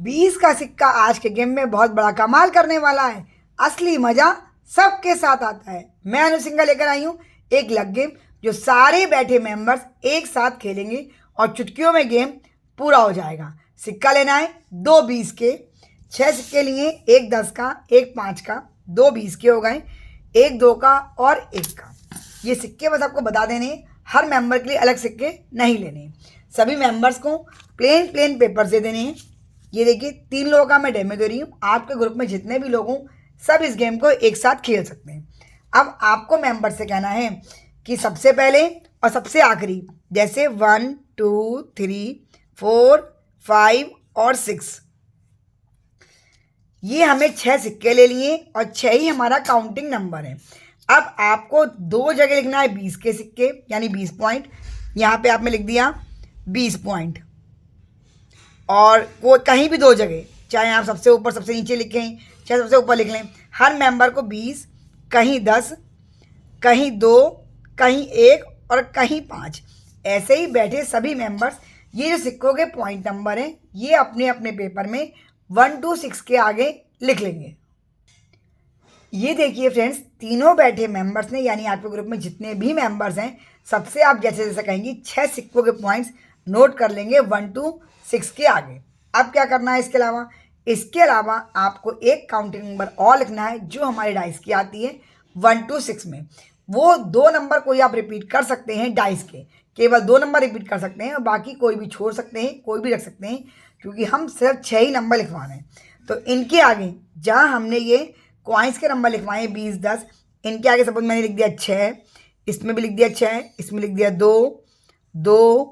20 का सिक्का आज के गेम में बहुत बड़ा कमाल करने वाला है। असली मजा सबके साथ आता है। मैं अनु सिंघा लेकर आई हूँ एक लग गेम जो सारे बैठे मेंबर्स एक साथ खेलेंगे और चुटकियों में गेम पूरा हो जाएगा। सिक्का लेना है 2 20 के, 6 सिक्के लिए, एक 10 का, एक 5 का, 2 20 के हो गए, एक 2 का और 1 का। ये सिक्के बस आपको बता देने, हर मेंबर के लिए अलग सिक्के नहीं लेने। सभी मेंबर्स को प्लेन पेपर से देने हैं। ये देखिए 3 लोगों का मैं डेमो दे रही हूँ। आपके ग्रुप में जितने भी लोग हों सब इस गेम को एक साथ खेल सकते हैं। अब आपको मेंबर से कहना है कि सबसे पहले और सबसे आखिरी, जैसे 1 2 3 4 5 और 6, ये हमें 6 सिक्के ले लिए और 6 ही हमारा काउंटिंग नंबर है। अब आपको 2 जगह लिखना है 20 के सिक्के, यानी 20 पॉइंट। यहाँ पे आपने लिख दिया 20 पॉइंट, और वो कहीं भी 2 जगह, चाहे आप सबसे ऊपर सबसे नीचे लिखें, चाहे सबसे ऊपर लिख लें। हर मेंबर को 20, कहीं 10, कहीं 2, कहीं 1 और कहीं 5, ऐसे ही बैठे सभी मेंबर्स ये जो सिक्कों के पॉइंट नंबर हैं ये अपने अपने पेपर में 1 to 6 के आगे लिख लेंगे। ये देखिए फ्रेंड्स, तीनों बैठे मेंबर्स ने, यानी आपके ग्रुप में जितने भी मेंबर्स हैं सबसे आप जैसे जैसे कहेंगी 6 सिक्कों के पॉइंट्स नोट कर लेंगे 1 to 6 के आगे। अब क्या करना है इसके अलावा आपको एक काउंटिंग नंबर और लिखना है जो हमारे डाइस की आती है 1 to 6 में। वो 2 नंबर कोई आप रिपीट कर सकते हैं, डाइस के केवल 2 नंबर रिपीट कर सकते हैं और बाकी कोई भी छोड़ सकते हैं, कोई भी रख सकते हैं, क्योंकि हम सिर्फ 6 ही नंबर लिखवाने हैं। तो इनके आगे जहाँ हमने ये कॉइन्स के नंबर लिखवाए 20 10, इनके आगे सपोज मैंने लिख दिया 6, इसमें भी लिख दिया 6, इसमें लिख दिया 2 2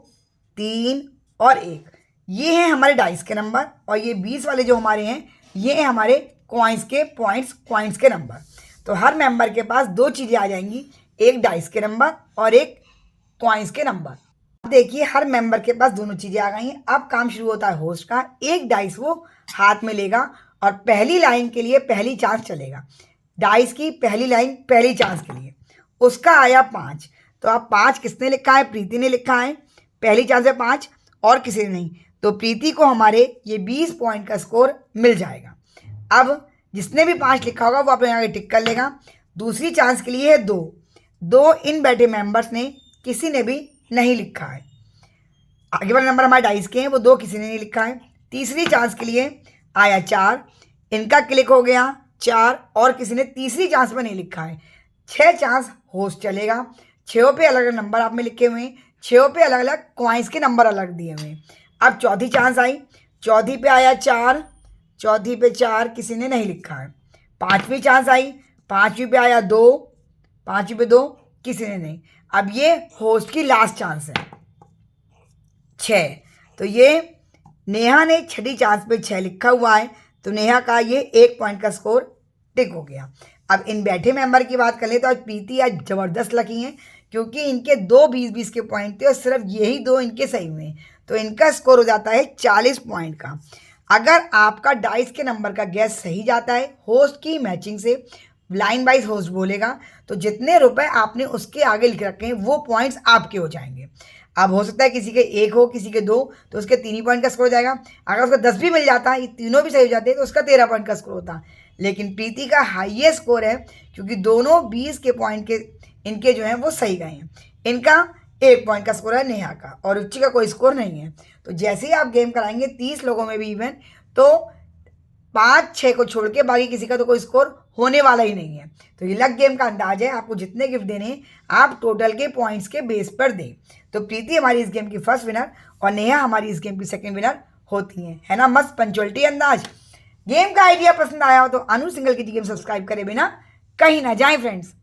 3 और 1। ये हैं हमारे डाइस के नंबर, और ये 20 वाले जो हमारे हैं ये हैं हमारे कॉइन्स के पॉइंट्स, कॉइन्स के नंबर। तो हर मेंबर के पास 2 चीज़ें आ जाएंगी, एक डाइस के नंबर और एक कॉइन्स के नंबर। देखिए हर मेंबर के पास दोनों चीज़ें आ गई हैं। अब काम शुरू होता है होस्ट का। एक डाइस वो हाथ में लेगा और पहली लाइन के लिए पहली चांस चलेगा। डाइस की पहली लाइन पहली चांस के लिए उसका आया 5। तो अब 5 किसने लिखा है? प्रीति ने लिखा है। पहली चांस है 5 और किसी ने नहीं, तो प्रीति को हमारे ये 20 पॉइंट का स्कोर मिल जाएगा। अब जिसने भी 5 लिखा होगा वो अपने यहाँ टिक कर लेगा। दूसरी चांस के लिए है 2 इन बैठे मेंबर्स ने किसी ने भी नहीं लिखा है। आगे वाले नंबर हमारे डाइस के हैं, वो 2 किसी ने नहीं लिखा है। तीसरी चांस के लिए आया 4, इनका क्लिक हो गया 4 और किसी ने तीसरी चांस में नहीं लिखा है। 6 चांस होस्ट चलेगा। 6 पे अलग अलग नंबर आप में लिखे हुए हैं, 6 पे अलग अलग कॉइन्स के नंबर अलग दिए हुए हैं। अब चौथी चांस आई, चौथी पे आया 4, चौथी पे 4 किसी ने नहीं लिखा है। पांचवी चांस आई, पांचवी पे आया 2, पांचवी पे 2 किसी ने नहीं। अब ये होस्ट की लास्ट चांस है 6, तो ये नेहा ने छठी चांस पे 6 लिखा हुआ है, तो नेहा का ये 1 पॉइंट का स्कोर टिक हो गया। अब इन बैठे मेंबर की बात कर ले तो आज प्रीति आज ज़बरदस्त लकी हैं, क्योंकि इनके 2 20-20 के पॉइंट थे और सिर्फ यही 2 इनके सही हुए हैं, तो इनका स्कोर हो जाता है 40 पॉइंट का। अगर आपका डाइस के नंबर का गैस सही जाता है होस्ट की मैचिंग से, लाइन वाइज होस्ट बोलेगा, तो जितने रुपए आपने उसके आगे लिख रखे हैं वो पॉइंट्स आपके हो जाएंगे। अब हो सकता है किसी के 1 हो, किसी के 2, तो उसके 3 ही पॉइंट का स्कोर हो जाएगा। अगर उसका 10 भी मिल जाता है, ये तीनों भी सही हो जाते हैं, तो उसका 13 पॉइंट का स्कोर होता। लेकिन प्रीति का हाईएस्ट स्कोर है, क्योंकि दोनों 20 के पॉइंट के इनके जो हैं वो सही गए हैं। इनका 1 पॉइंट का स्कोर है नेहा का, और रुचि का कोई स्कोर नहीं है। तो जैसे ही आप गेम कराएंगे 30 लोगों में भी इवन, तो 5-6 को छोड़ के बाकी किसी का तो कोई स्कोर होने वाला ही नहीं है। तो ये लक गेम का अंदाज है, आपको जितने गिफ्ट देने हैं आप टोटल के पॉइंट्स के बेस पर दें। तो प्रीति हमारी इस गेम की फर्स्ट विनर और नेहा हमारी इस गेम की सेकंड विनर होती हैं। है ना मस्त पंचुअलिटी अंदाज। गेम का आइडिया पसंद आया हो तो अनु सिंगल की गेम सब्सक्राइब करे बिना कहीं ना जाएं फ्रेंड्स।